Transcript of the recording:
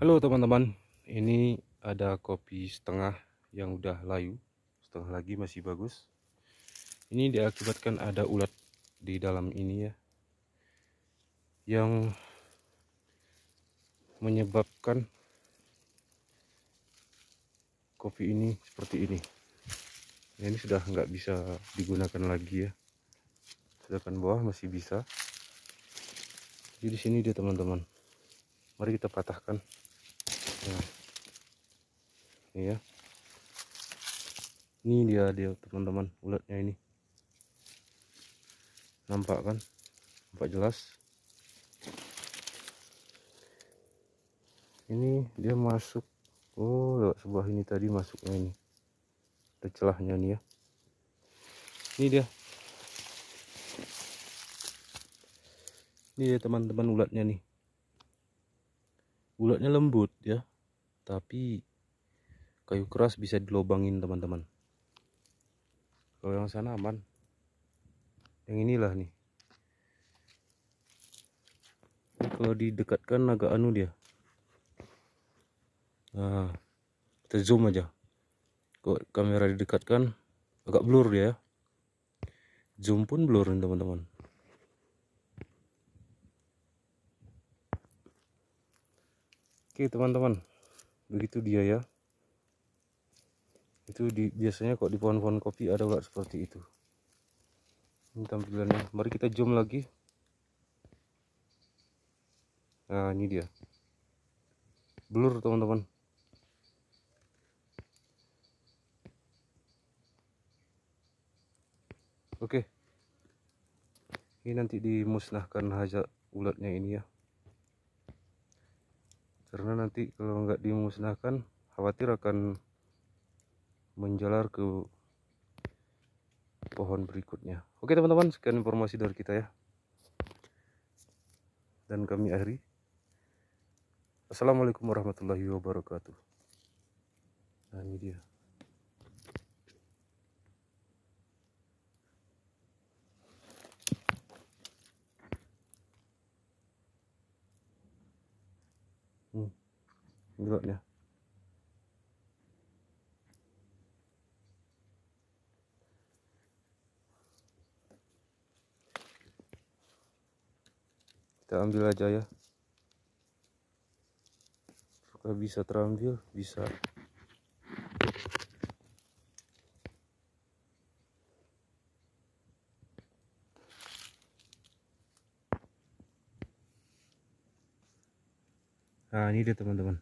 Halo teman-teman, ini ada kopi setengah yang udah layu, setengah lagi masih bagus. Ini diakibatkan ada ulat di dalam ini ya, yang menyebabkan kopi ini seperti ini. Ini sudah nggak bisa digunakan lagi ya, sedangkan bawah masih bisa. Jadi di sini dia teman-teman, mari kita patahkan. Nah, ini ya. Ini dia teman-teman, ulatnya ini. Nampak kan? Nampak jelas. Ini dia masuk. Oh, lewat sebelah ini tadi masuknya ini. Ada celahnya nih ya. Ini dia. Ini ya teman-teman ulatnya nih. Ulatnya lembut ya. Tapi kayu keras bisa dilobangin teman-teman. Kalau yang sana aman. Yang inilah nih. Ini kalau didekatkan agak anu dia. Nah, kita zoom aja. Kalau kamera didekatkan agak blur dia ya. Zoom pun blur nih teman-teman. Oke teman-teman, begitu dia ya. Itu biasanya kok di pohon-pohon kopi ada ulat seperti itu. Ini tampilannya. Mari kita zoom lagi. Nah, ini dia. Blur teman-teman. Oke. Ini nanti dimusnahkan aja ulatnya ini ya. Karena nanti kalau nggak dimusnahkan, khawatir akan menjalar ke pohon berikutnya. Oke teman-teman, sekian informasi dari kita ya. Dan kami akhiri. Assalamualaikum warahmatullahi wabarakatuh. Nah, ini dia. Ini ulatnya. Kita ambil aja ya. Apakah bisa terambil? Bisa. Nah, ini dia teman-teman.